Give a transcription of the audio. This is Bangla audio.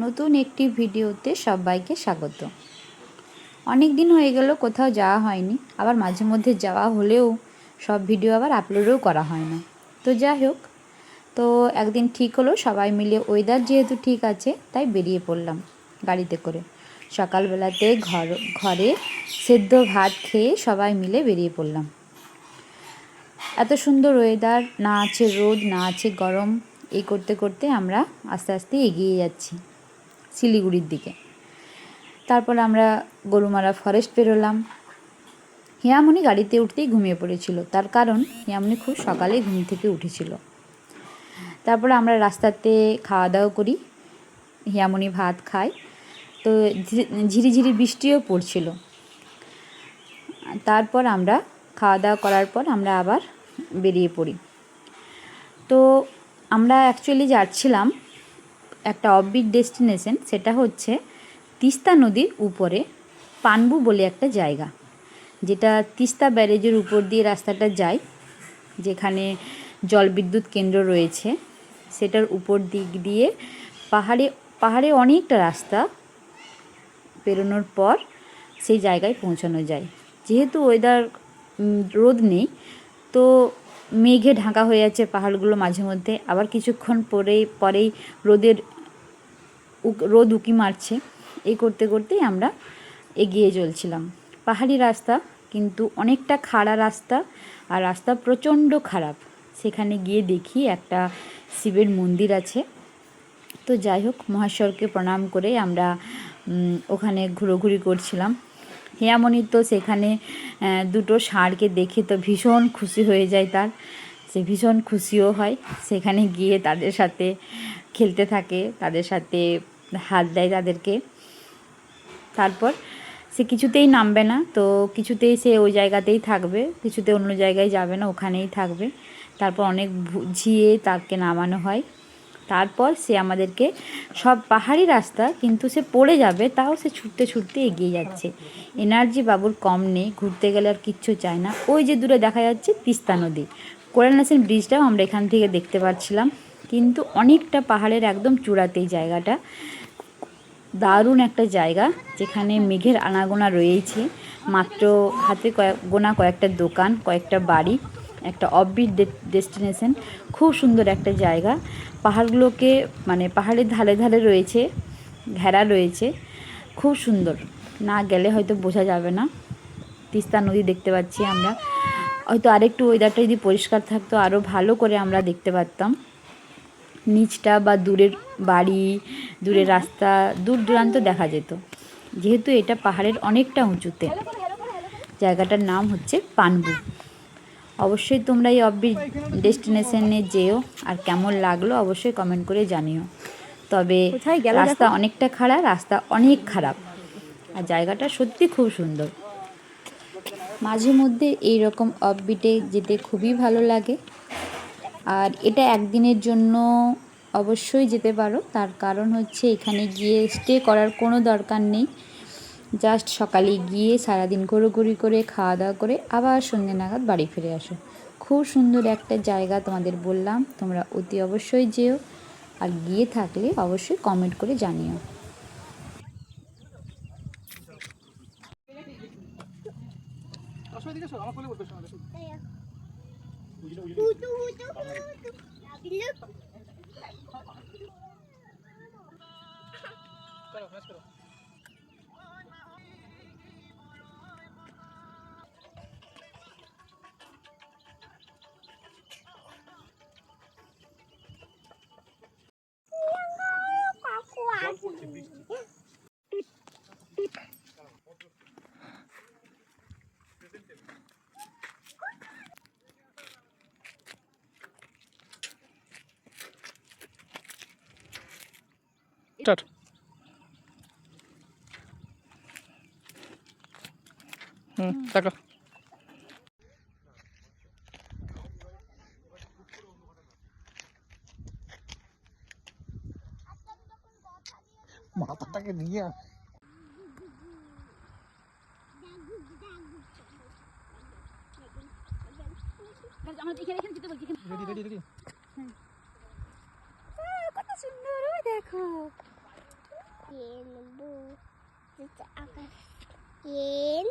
নতুন একটি ভিডিওতে সবাইকে স্বাগত। অনেক দিন হয়ে গেল কোথাও যাওয়া হয়নি, আবার মাঝে মধ্যে যাওয়া হলেও সব ভিডিও আবার আপলোডও করা হয় না। তো যাই হোক, তো একদিন ঠিক হলো সবাই মিলে, ওয়েদার যেহেতু ঠিক আছে তাই বেরিয়ে পড়লাম গাড়িতে করে। সকালবেলাতে ঘরে সেদ্ধ ভাত খেয়ে সবাই মিলে বেরিয়ে পড়লাম। এত সুন্দর ওয়েদার, না আছে রোদ না আছে গরম, এই করতে করতে আমরা আস্তে আস্তে এগিয়ে যাচ্ছি শিলিগুড়ির দিকে। তারপর আমরা গরুমারা ফরেস্ট পেরোলাম। হিয়ামণি গাড়িতে উঠতেই ঘুমিয়ে পড়েছিল, তার কারণ হিয়ামণি খুব সকালে ঘুম থেকে উঠেছিল। তারপর আমরা রাস্তাতে খাওয়া দাওয়া করি, হিয়ামণি ভাত খায়। তো ঝিরিঝিরি বৃষ্টিও পড়ছিল। তারপর আমরা খাওয়া দাওয়া করার পর আমরা আবার বেরিয়ে পড়ি। তো আমরা অ্যাকচুয়ালি যাচ্ছিলাম একটা অফবিট ডেস্টিনেশন, সেটা হচ্ছে তিস্তা নদীর উপরে পানবু বলে একটা জায়গা, যেটা তিস্তা ব্যারেজের উপর দিয়ে রাস্তাটা যায়, যেখানে জলবিদ্যুৎ কেন্দ্র রয়েছে। সেটার উপর দিক দিয়ে পাহাড়ে অনেকটা রাস্তা পেরোনোর পর সেই জায়গায় পৌঁছানো যায়। যেহেতু ওয়েদার রোদ নেই, তো মেঘে ঢাকা হয়ে যাচ্ছে পাহাড়গুলো মাঝে মধ্যে, আবার কিছুক্ষণ পরেই রোদ উঁকি মারছে। এই করতে করতেই আমরা এগিয়ে চলছিলাম। পাহাড়ি রাস্তা, কিন্তু অনেকটা খাড়া রাস্তা, আর রাস্তা প্রচণ্ড খারাপ। সেখানে গিয়ে দেখি একটা শিবের মন্দির আছে। তো যাই হোক, মহেশ্বরকে প্রণাম করে আমরা ওখানে ঘোরাঘুরি করছিলাম। হিয়ামণি তো সেখানে দুটো ষাঁড়কে দেখে তো ভীষণ খুশি হয়ে যায়, সে ভীষণ খুশিও হয়। সেখানে গিয়ে তাদের সাথে খেলতে থাকে, তাদের সাথে হাত দেয় তাদেরকে। তারপর সে কিছুতেই নামবে না, তো কিছুতেই সে ওই জায়গাতেই থাকবে, কিছুতে অন্য জায়গায় যাবে না, ওখানেই থাকবে। তারপর অনেক বুঝিয়ে তাকে নামানো হয়। তারপর সে আমাদেরকে সব পাহাড়ি রাস্তা, কিন্তু সে পড়ে যাবে, তাও সে ছুটতে ছুটতে এগিয়ে যাচ্ছে। এনার্জি বাবুর কম নেই, ঘুরতে গেলে আর কিচ্ছু চায় না। ওই যে দূরে দেখা যাচ্ছে তিস্তা নদী, কোরাল ব্রিজটাও আমরা এখান থেকে দেখতে পাচ্ছিলাম। কিন্তু অনেকটা পাহাড়ের একদম চূড়াতেই জায়গাটা, দারুণ একটা জায়গা, যেখানে মেঘের আনাগোনা রয়েছে। মাত্র হাতে গোনা কয়েকটা দোকান, কয়েকটা বাড়ি, একটা অফবিট ডেস্টিনেশন। খুব সুন্দর একটা জায়গা। পাহাড়গুলোকে পাহাড়ের ধারে ধারে রয়েছে, ঘেরা রয়েছে, খুব সুন্দর। না গেলে হয়তো বোঝা যাবে না। তিস্তা নদী দেখতে পাচ্ছি আমরা। হয়তো আরেকটু ওয়েদারটা যদি পরিষ্কার থাকতো আরও ভালো করে আমরা দেখতে পারতাম নিচটা, বা দূরের বাড়ি, দূরের রাস্তা, দূর দূরান্ত দেখা যেত। যেহেতু এটা পাহাড়ের অনেকটা উঁচুতে। জায়গাটার নাম হচ্ছে পানবু। অবশ্যই তোমরা এই অফবিট ডেস্টিনেশনে যেও, আর কেমন লাগলো অবশ্যই কমেন্ট করে জানিও। তবে রাস্তা অনেকটা খারাপ, রাস্তা অনেক খারাপ, আর জায়গাটা সত্যি খুব সুন্দর। মাঝে মধ্যে এইরকম অফবিটে যেতে খুবই ভালো লাগে। আর এটা একদিনের জন্য অবশ্যই যেতে পারো, তার কারণ হচ্ছে এখানে গিয়ে স্টে করার কোনো দরকার নেই। জাস্ট সকালে গিয়ে সারাদিন ঘোরাঘুরি করে খাওয়া দাওয়া করে আবার সন্ধ্যে নাগাদ বাড়ি ফিরে আসো। খুব সুন্দর একটা জায়গা, তোমাদের বললাম, তোমরা অতি অবশ্যই যেও, আর গিয়ে থাকলে অবশ্যই কমেন্ট করে জানিও। স্টার্ট। টাকা মাথাটাকে নিয়ে কত সুন্দর দেখো, আকাশ এন